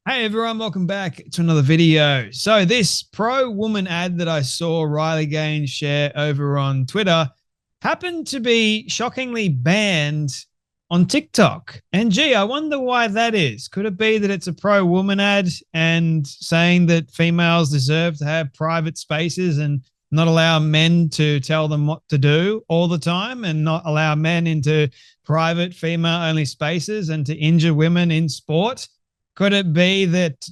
Hey everyone, welcome back to another video. So this pro woman ad that I saw Riley Gaines share over on Twitter happened to be shockingly banned on TikTok. And gee, I wonder why that is. Could it be that it's a pro woman ad and saying that females deserve to have private spaces and not allow men to tell them what to do all the time and not allow men into private female only spaces and to injure women in sport? Could it be that,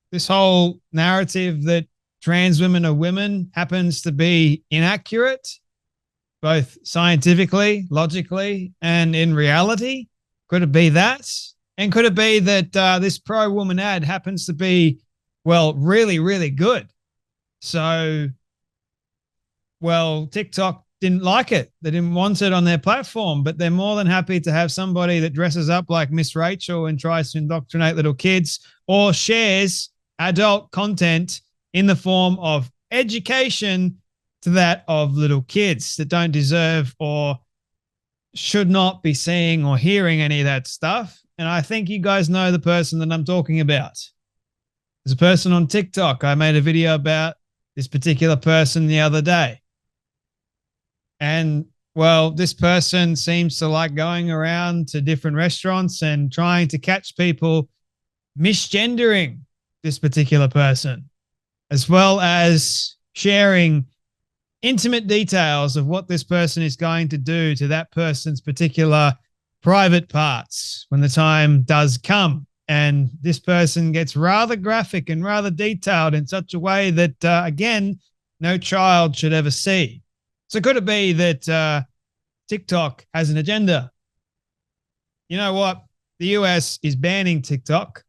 this whole narrative that trans women are women happens to be inaccurate, both scientifically, logically, and in reality? Could it be that? And could it be that this pro woman ad happens to be, well, really, really good? So, well, TikTok didn't like it. They didn't want it on their platform, but they're more than happy to have somebody that dresses up like Miss Rachel and tries to indoctrinate little kids or shares adult content in the form of education to that of little kids that don't deserve or should not be seeing or hearing any of that stuff. And I think you guys know the person that I'm talking about. There's a person on TikTok. I made a video about this particular person the other day. And well, this person seems to like going around to different restaurants and trying to catch people misgendering this particular person, as well as sharing intimate details of what this person is going to do to that person's particular private parts when the time does come. And this person gets rather graphic and rather detailed in such a way that, again, no child should ever see. So could it be that TikTok has an agenda? You know what? The US is banning TikTok.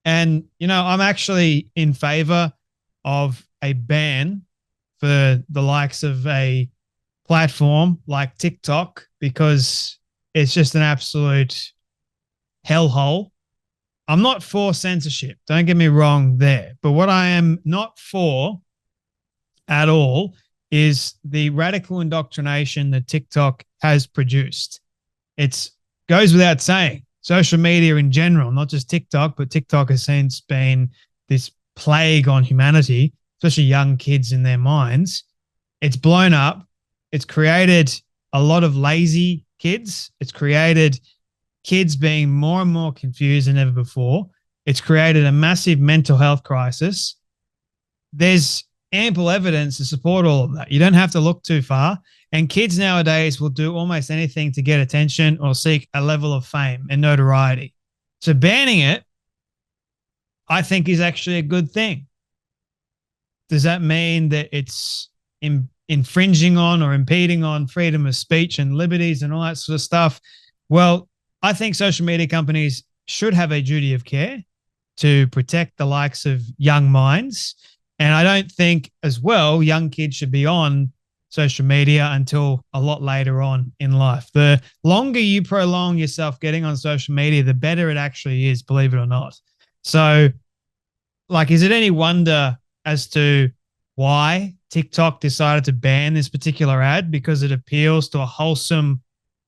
And, I'm actually in favor of a ban for the likes of a platform like TikTok because it's just an absolute hellhole. I'm not for censorship. Don't get me wrong there. But what I am not for at all is the radical indoctrination that TikTok has produced. It goes without saying. Social media in general, not just TikTok, but TikTok has since been this plague on humanity, especially young kids in their minds. It's blown up. It's created a lot of lazy kids. It's created kids being more and more confused than ever before. It's created a massive mental health crisis. There's ample evidence to support all of that. You don't have to look too far. And kids nowadays will do almost anything to get attention or seek a level of fame and notoriety. So banning it, I think, is actually a good thing. Does that mean that it's infringing on or impeding on freedom of speech and liberties and all that sort of stuff? Well, I think social media companies should have a duty of care to protect the likes of young minds. And I don't think, as well, young kids should be on social media until a lot later on in life. The longer you prolong yourself getting on social media, the better it actually is, believe it or not. So, is it any wonder as to why TikTok decided to ban this particular ad? Because it appeals to a wholesome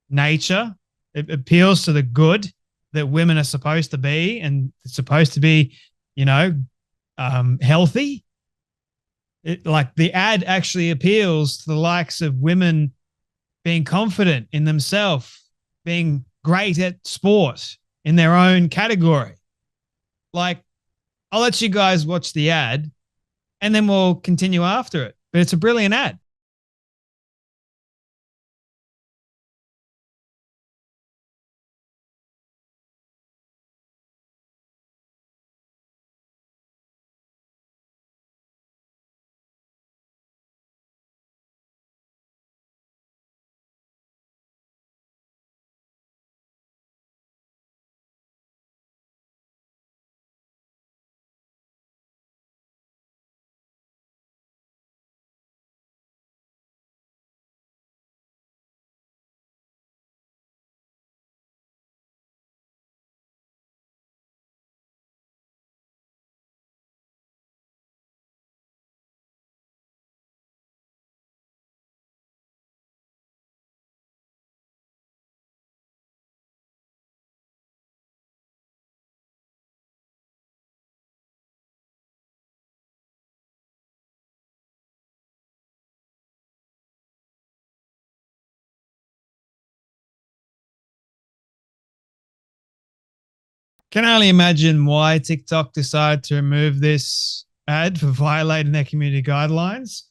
nature. It appeals to the good that women are supposed to be and supposed to be, healthy. The ad actually appeals to the likes of women being confident in themselves, being great at sport in their own category. I'll let you guys watch the ad and then we'll continue after it. But it's a brilliant ad. Can only imagine why TikTok decided to remove this ad for violating their community guidelines.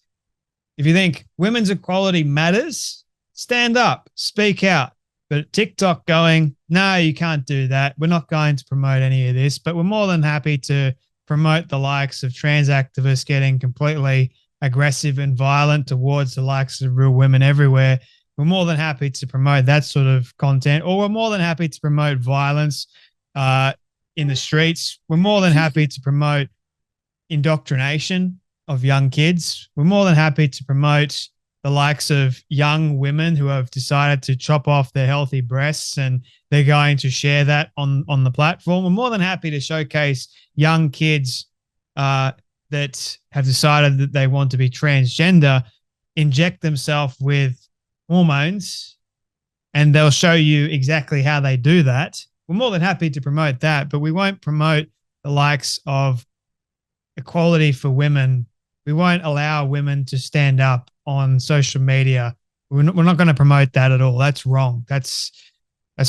If you think women's equality matters, stand up, speak out. But TikTok going, no, you can't do that. We're not going to promote any of this, but we're more than happy to promote the likes of trans activists getting completely aggressive and violent towards the likes of real women everywhere. We're more than happy to promote that sort of content, or we're more than happy to promote violence in the streets. We're more than happy to promote indoctrination of young kids. We're more than happy to promote the likes of young women who have decided to chop off their healthy breasts and they're going to share that on the platform. We're more than happy to showcase young kids that have decided that they want to be transgender, inject themselves with hormones, and they'll show you exactly how they do that. We're more than happy to promote that, but we won't promote the likes of equality for women. We won't allow women to stand up on social media. We're not going to promote that at all. That's wrong. That's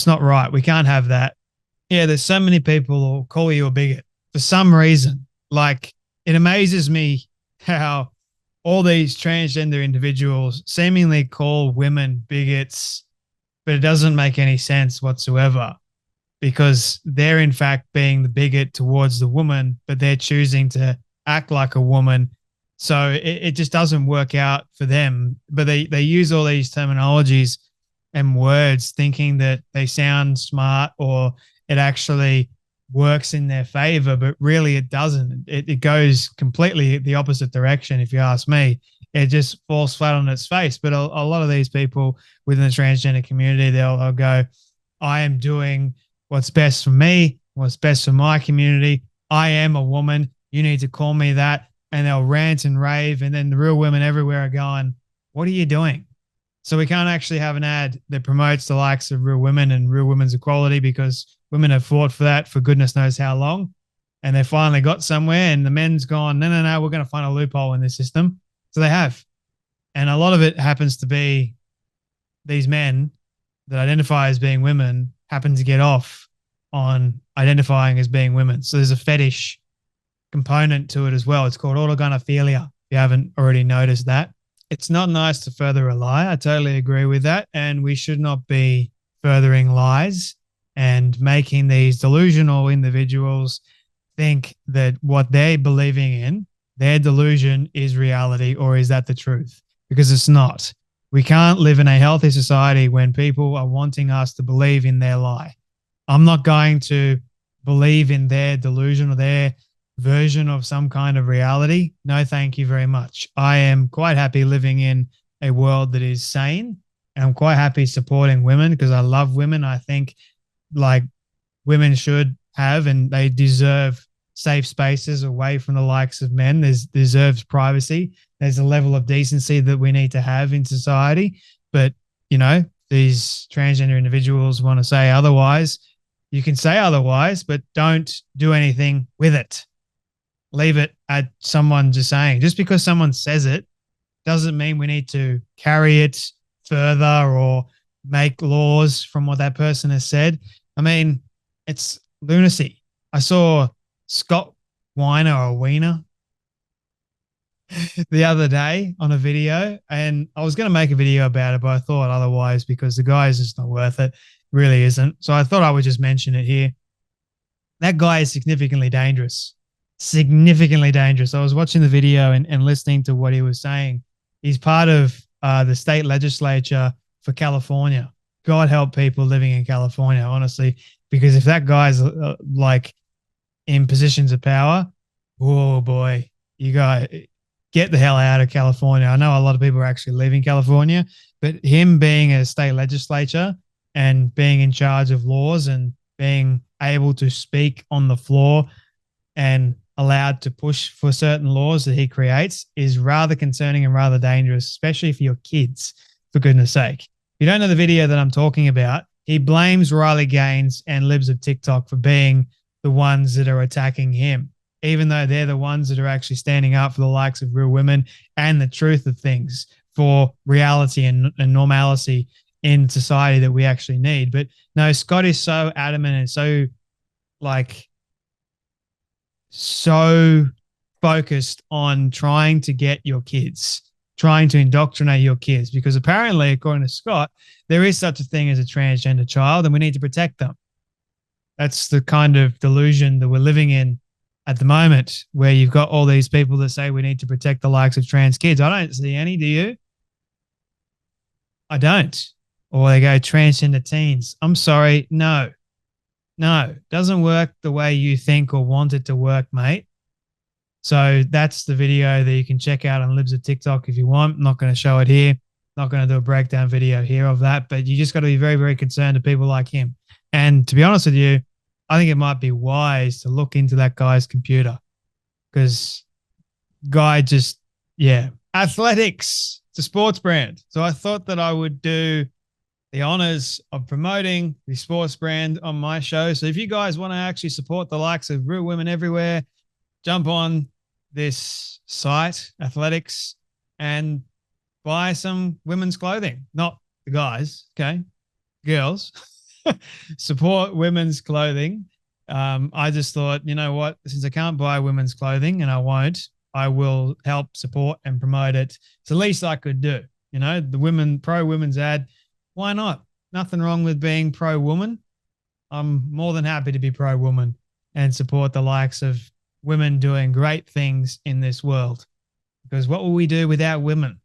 not right. We can't have that. Yeah, there's so many people who'll call you a bigot for some reason. Like, it amazes me how all these transgender individuals seemingly call women bigots, but it doesn't make any sense whatsoever, because they're in fact being the bigot towards the woman, but they're choosing to act like a woman. So it just doesn't work out for them. But they use all these terminologies and words thinking that they sound smart or it actually works in their favor, but really it doesn't. It goes completely the opposite direction, if you ask me. It just falls flat on its face. But a lot of these people within the transgender community, they'll go, I am doing what's best for me, what's best for my community. I am a woman. You need to call me that. And they'll rant and rave. And then the real women everywhere are going, what are you doing? So we can't actually have an ad that promotes the likes of real women and real women's equality, because women have fought for that for goodness knows how long. And they finally got somewhere, and the men's gone, no, we're going to find a loophole in this system. So they have. And a lot of it happens to be these men that identify as being women happen to get off on identifying as being women. So there's a fetish component to it as well. It's called autogynephilia, if you haven't already noticed that. It's not nice to further a lie. I totally agree with that. And we should not be furthering lies and making these delusional individuals think that what they're believing in, their delusion, is reality, or is that the truth? Because it's not. We can't live in a healthy society when people are wanting us to believe in their lie. I'm not going to believe in their delusion or their version of some kind of reality. No, thank you very much. I am quite happy living in a world that is sane, and I'm quite happy supporting women because I love women. I think like women should have, and they deserve safe spaces away from the likes of men. There's deserves privacy. There's a level of decency that we need to have in society. But, you know, these transgender individuals want to say otherwise. You can say otherwise, but don't do anything with it. Leave it at someone just saying. Just because someone says it doesn't mean we need to carry it further or make laws from what that person has said. I mean, it's lunacy. I saw Scott Weiner or Wiener the other day on a video, and I was going to make a video about it, but I thought otherwise because the guy is just not worth it. Really isn't. So I thought I would just mention it here. That guy is significantly dangerous. Significantly dangerous. I was watching the video and listening to what he was saying. He's part of the state legislature for California. God help people living in California, honestly, because if that guy's like in positions of power, oh boy, you got get the hell out of California. I know a lot of people are actually leaving California, but him being a state legislature and being in charge of laws and being able to speak on the floor and allowed to push for certain laws that he creates is rather concerning and rather dangerous, especially for your kids, for goodness sake. If you don't know the video that I'm talking about, he blames Riley Gaines and Libs of TikTok for being the ones that are attacking him, even though they're the ones that are actually standing up for the likes of real women and the truth of things, for reality and normalcy in society that we actually need. But no, Scott is so adamant and so like so focused on trying to get your kids, trying to indoctrinate your kids, because apparently, according to Scott, there is such a thing as a transgender child and we need to protect them. That's the kind of delusion that we're living in at the moment, where you've got all these people that say we need to protect the likes of trans kids. I don't see any, do you? I don't. Or they go transgender teens. I'm sorry. No, doesn't work the way you think or want it to work, mate. So that's the video that you can check out on Libs of TikTok if you want. I'm not going to show it here. Not going to do a breakdown video here of that, but you just got to be very, very concerned of people like him. And to be honest with you, I think it might be wise to look into that guy's computer, because guy just, yeah, athletics, it's a sports brand. So I thought that I would do the honors of promoting the sports brand on my show. So if you guys want to actually support the likes of Real Women Everywhere, jump on this site, Athletics, and buy some women's clothing. Not the guys, okay? Girls. Support women's clothing. I just thought, you know what? Since I can't buy women's clothing, and I won't, I will help support and promote it. It's the least I could do. You know, the pro women's ad. Why not? Nothing wrong with being pro woman. I'm more than happy to be pro woman and support the likes of women doing great things in this world. Because what will we do without women?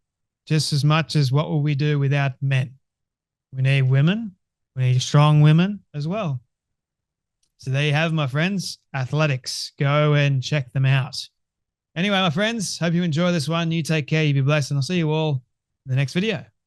Just as much as what will we do without men? We need women. We need strong women as well. So there you have, my friends, Athletics. Go and check them out. Anyway, my friends, hope you enjoy this one. You take care. You be blessed, and I'll see you all in the next video.